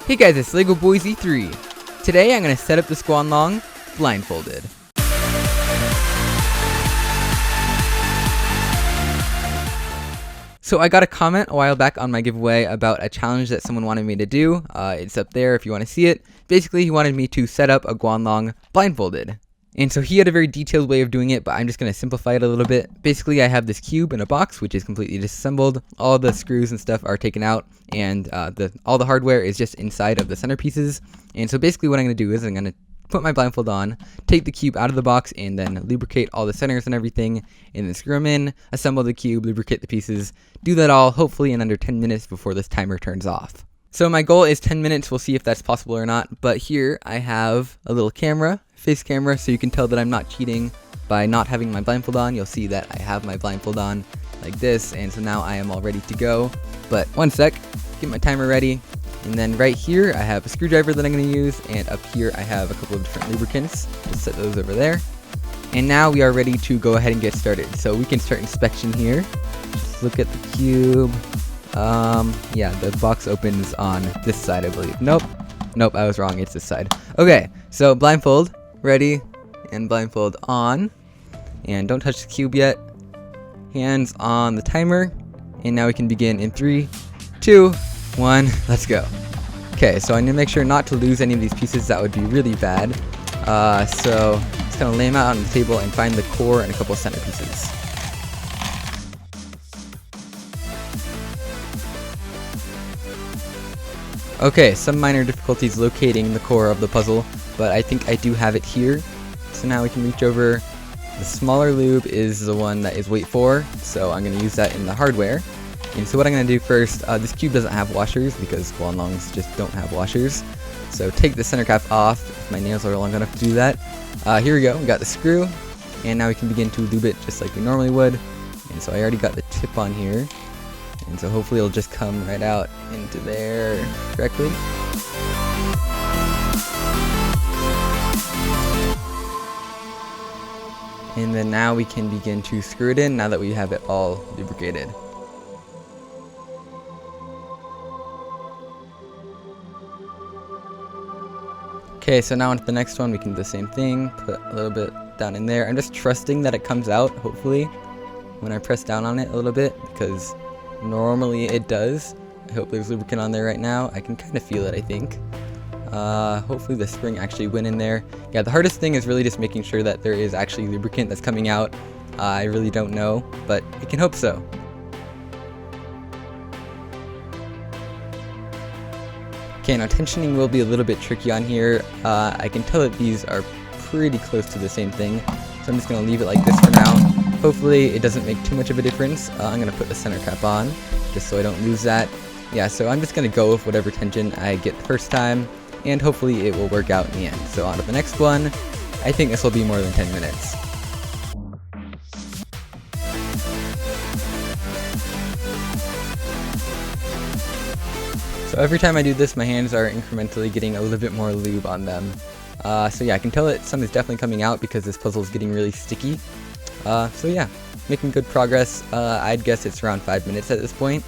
Hey guys, it's LEGO Boys E3. Today I'm going to set up this GuanLong blindfolded. So I got a comment a while back on my giveaway about a challenge that someone wanted me to do. It's up there if you want to see it. Basically, he wanted me to set up a GuanLong blindfolded. And so he had a very detailed way of doing it, but I'm just going to simplify it a little bit. Basically, I have this cube in a box, which is completely disassembled. All the screws and stuff are taken out, and all the hardware is just inside of the centerpieces. And so basically what I'm going to do is I'm going to put my blindfold on, take the cube out of the box, and then lubricate all the centers and everything, and then screw them in, assemble the cube, lubricate the pieces, do that all hopefully in under 10 minutes before this timer turns off. So my goal is 10 minutes, we'll see if that's possible or not, but here I have a little camera, face camera, so you can tell that I'm not cheating by not having my blindfold on. You'll see that I have my blindfold on like this, and so now I am all ready to go. But one sec, get my timer ready, and then right here I have a screwdriver that I'm going to use, and up here I have a couple of different lubricants. Just set those over there. And now we are ready to go ahead and get started. So we can start inspection here. Just look at the cube. Yeah, the box opens on this side, I believe. Nope, I was wrong, it's this side. Okay, so blindfold ready, and blindfold on, and don't touch the cube yet. Hands on the timer, and now we can begin in 3, 2, 1, let's go. Okay, so I need to make sure not to lose any of these pieces. That would be really bad. So just gonna lay them out on the table and find the core and a couple center pieces. Okay, some minor difficulties locating the core of the puzzle, but I think I do have it here. So now we can reach over. The smaller lube is the one that is weight 4, so I'm going to use that in the hardware. And so what I'm going to do first, this cube doesn't have washers because GuanLongs just don't have washers. So take the center cap off if my nails are long enough to do that. Here we go, we got the screw, and now we can begin to lube it just like we normally would. And so I already got the tip on here. And so hopefully it'll just come right out into there correctly. And then now we can begin to screw it in now that we have it all lubricated. Okay, so now onto the next one, we can do the same thing, put a little bit down in there. I'm just trusting that it comes out, hopefully, when I press down on it a little bit, because normally it does. I hope there's lubricant on there right now. I can kind of feel it, I think. Hopefully the spring actually went in there. Yeah, the hardest thing is really just making sure that there is actually lubricant that's coming out. I really don't know, but I can hope so. Okay, now tensioning will be a little bit tricky on here. I can tell that these are pretty close to the same thing, so I'm just going to leave it like this for now. Hopefully it doesn't make too much of a difference. I'm going to put the center cap on, just so I don't lose that. Yeah, so I'm just going to go with whatever tension I get the first time, and hopefully it will work out in the end. So on to the next one. I think this will be more than 10 minutes. So every time I do this, my hands are incrementally getting a little bit more lube on them. So yeah, I can tell that some is definitely coming out because this puzzle is getting really sticky. So yeah, making good progress. I'd guess it's around 5 minutes at this point.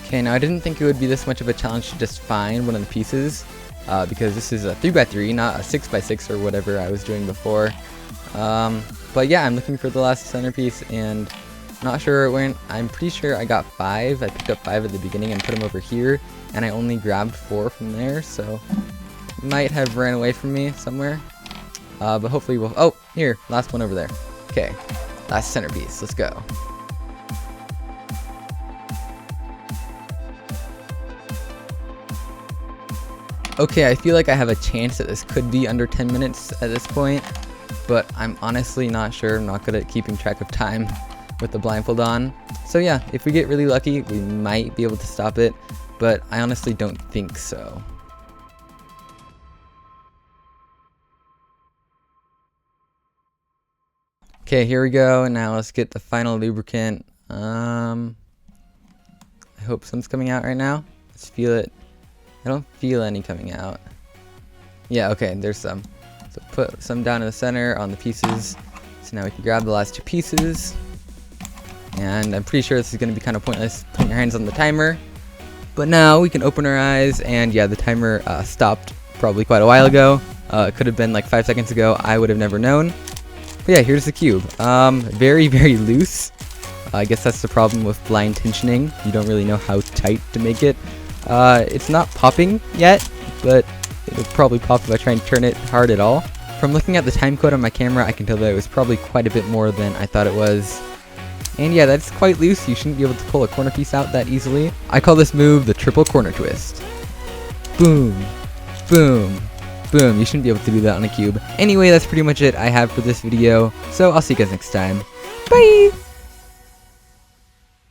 Okay, now I didn't think it would be this much of a challenge to just find one of the pieces, because this is a 3x3, not a 6x6 or whatever I was doing before. But yeah, I'm looking for the last centerpiece and not sure where it went. I'm pretty sure I got 5. I picked up 5 at the beginning and put them over here, and I only grabbed 4 from there, so it might have ran away from me somewhere. But hopefully we'll... Oh, here, last one over there. Okay, last centerpiece, let's go. Okay, I feel like I have a chance that this could be under 10 minutes at this point, but I'm honestly not sure. I'm not good at keeping track of time with the blindfold on. So yeah, if we get really lucky, we might be able to stop it, but I honestly don't think so. Okay, here we go. Now let's get the final lubricant. I hope some's coming out right now. Let's feel it. I don't feel any coming out. Yeah, okay, there's some. So put some down in the center on the pieces. So now we can grab the last 2 pieces. And I'm pretty sure this is going to be kind of pointless putting your hands on the timer. But now we can open our eyes, and yeah, the timer stopped probably quite a while ago. It could have been like 5 seconds ago. I would have never known. But yeah, here's the cube. Very, very loose. I guess that's the problem with blind tensioning. You don't really know how tight to make it. It's not popping yet, but it'll probably pop if I try and turn it hard at all. From looking at the time code on my camera, I can tell that it was probably quite a bit more than I thought it was. And yeah, that's quite loose. You shouldn't be able to pull a corner piece out that easily. I call this move the triple corner twist. Boom, boom, boom. You shouldn't be able to do that on a cube. Anyway, that's pretty much it I have for this video. So I'll see you guys next time. Bye!